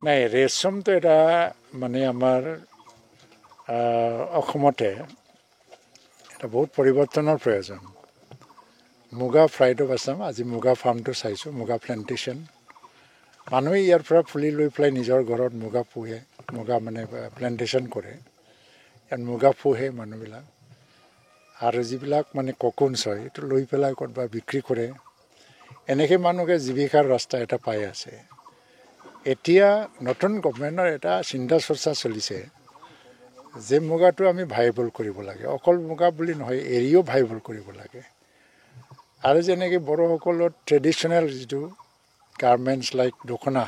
নাই ৰেচমটো এটা মানে আমাৰ অসমতে এটা বহুত পৰিৱৰ্তনৰ প্ৰয়োজন মুগা ফ্ৰাইড অফ আছাম আজি মুগা ফাৰ্মটো চাইছোঁ মুগা প্লেণ্টেশ্যন মানুহে ইয়াৰ পৰা ফুলি লৈ পেলাই নিজৰ ঘৰত মুগা পোহে মুগা মানে প্লেণ্টেশ্যন কৰে ইয়াত মুগা পোহে মানুহবিলাক আৰু যিবিলাক মানে ককুনছ হয় এইটো লৈ পেলাই ক'ৰবাত বিক্ৰী কৰে এনেকৈ মানুহে জীৱিকাৰ ৰাস্তা এটা পাই আছে এতিয়া নতুন গভৰ্ণমেণ্টৰ এটা চিন্তা চৰ্চা চলিছে যে মুগাটো আমি ভাইবল কৰিব লাগে অকল মুগা বুলি নহয় এৰিও ভাইবল কৰিব লাগে আৰু যেনেকৈ বড়োসকলৰ ট্ৰেডিশ্যনেল যিটো গাৰ্মেণ্টছ লাইক দখনা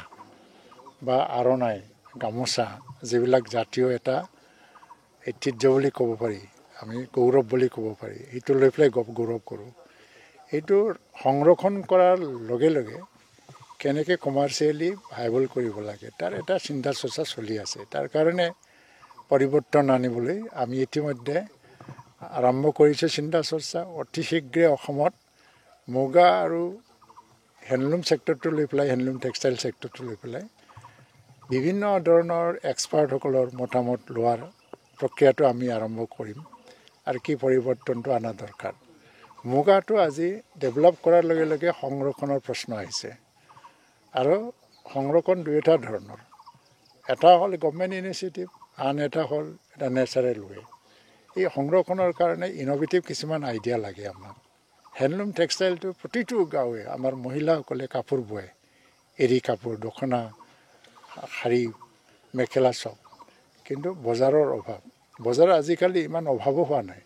বা আৰণাই গামোচা যিবিলাক জাতীয় এটা ঐতিহ্য বুলি ক'ব পাৰি আমি গৌৰৱ বুলি ক'ব পাৰি সেইটো লৈ পেলাই গৌৰৱ কৰোঁ এইটো সংৰক্ষণ কৰাৰ লগে লগে কেনেকৈ কমাৰ্চিয়েলি ভাইবল কৰিব লাগে তাৰ এটা চিন্তা চৰ্চা চলি আছে তাৰ কাৰণে পৰিৱৰ্তন আনিবলৈ আমি ইতিমধ্যে আৰম্ভ কৰিছোঁ চিন্তা চৰ্চা অতি শীঘ্ৰে অসমত মুগা আৰু হেণ্ডলুম ছেক্টৰটো লৈ পেলাই হেণ্ডলুম টেক্সটাইল ছেক্টৰটো লৈ পেলাই বিভিন্ন ধৰণৰ এক্সপাৰ্টসকলৰ মতামত লোৱাৰ প্ৰক্ৰিয়াটো আমি আৰম্ভ কৰিম আৰু কি পৰিৱৰ্তনটো অনা দৰকাৰ মুগাটো আজি ডেভেলপ কৰাৰ লগে লগে সংৰক্ষণৰ প্ৰশ্ন আহিছে আৰু সংৰক্ষণ দুয়োটা ধৰণৰ এটা হ'ল গভৰ্ণমেণ্ট ইনিচিয়েটিভ আন এটা হ'ল এটা নেচাৰেল ৱে এই সংৰক্ষণৰ কাৰণে ইন'ভেটিভ কিছুমান আইডিয়া লাগে আমাক হেণ্ডলুম টেক্সটাইলটো প্ৰতিটো গাঁৱে আমাৰ মহিলাসকলে কাপোৰ বয় এৰী কাপোৰ দখনা শাৰী মেখেলা চব কিন্তু বজাৰৰ অভাৱ বজাৰ আজিকালি ইমান অভাৱো হোৱা নাই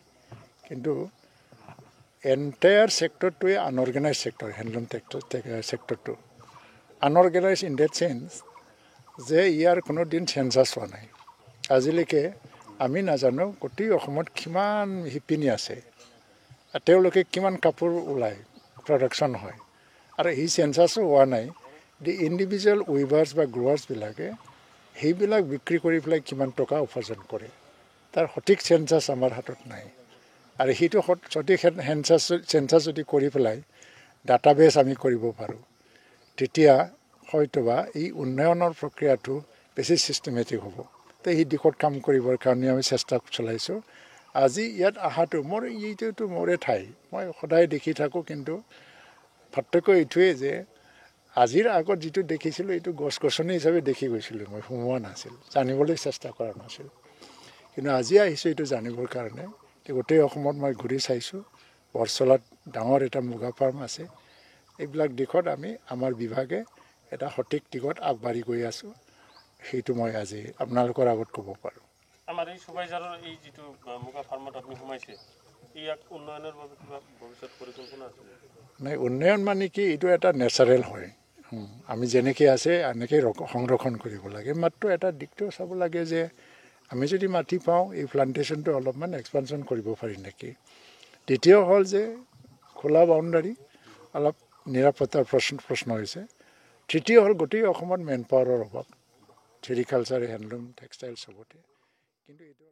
কিন্তু এণ্টায়াৰ ছেক্টৰটোৱে আনঅৰ্গেনাইজ ছেক্টৰ হেণ্ডলুম ছেক্টৰটো আনঅৰ্গেনাইজ ইন ডেট চেঞ্চ যে ইয়াৰ কোনো দিন চেঞ্চাছ হোৱা নাই আজিলৈকে আমি নাজানো গোটেই অসমত কিমান শিপিনী আছে তেওঁলোকে কিমান কাপোৰ ওলায় প্ৰডাকশ্যন হয় আৰু এই চেঞ্চাছো হোৱা নাই দি ইণ্ডিভিজুৱেল উইভাৰ্ছ বা গ্ৰ'ৱাৰ্ছবিলাকে সেইবিলাক বিক্ৰী কৰি পেলাই কিমান টকা উপাৰ্জন কৰে তাৰ সঠিক চেঞ্চাছ আমাৰ হাতত নাই আৰু সেইটো সঠিক চেঞ্চাছ যদি কৰি পেলাই ডাটাবেছ আমি কৰিব পাৰোঁ তেতিয়া হয়তোবা এই উন্নয়নৰ প্ৰক্ৰিয়াটো বেছি ছিষ্টেমেটিক হ'ব তো সেই দিশত কাম কৰিবৰ কাৰণে আমি চেষ্টা চলাইছোঁ আজি ইয়াত অহাটো মোৰ এইটোতো মোৰে ঠাই মই সদায় দেখি থাকোঁ কিন্তু পাৰ্থক্য এইটোৱেই যে আজিৰ আগত যিটো দেখিছিলোঁ এইটো গছ গছনি হিচাপে দেখি গৈছিলোঁ মই সোমোৱা নাছিল জানিবলৈ চেষ্টা কৰা নাছিল কিন্তু আজি আহিছোঁ এইটো জানিবৰ কাৰণে গোটেই অসমত মই ঘূৰি চাইছোঁ বৰচলাত ডাঙৰ এটা মুগা ফাৰ্ম আছে এইবিলাক দিশত আমি আমাৰ বিভাগে এটা সঠিক দিশত আগবাঢ়ি গৈ আছোঁ সেইটো মই আজি আপোনালোকৰ আগত ক'ব পাৰোঁ আমাৰ এই চুবাইজাৰৰ এই যিটো মুগা ফাৰ্মত আপুনি সোমাইছে ইয়াক উন্নয়নৰ বাবে কিবা ভৱিষ্যত পৰিকল্পনা আছে নাই উন্নয়ন মানে কি এইটো এটা নেচাৰেল হয় আমি যেনেকৈ আছে এনেকৈ সংৰক্ষণ কৰিব লাগে মাত্ৰ এটা দিশটো চাব লাগে যে আমি যদি মাটি পাওঁ এই প্লাণ্টেশ্যনটো অলপমান এক্সপানশ্যন কৰিব পাৰি নেকি দ্বিতীয় হ'ল যে খোলা বাউণ্ডাৰী অলপ নিৰাপত্তাৰ প্ৰশ্ন হৈছে তৃতীয় হ'ল গোটেই অসমত মেন পাৱাৰৰ অভাৱ ছেৰিকালচাৰ হেণ্ডলুম টেক্সটাইল চবতে কিন্তু এইটো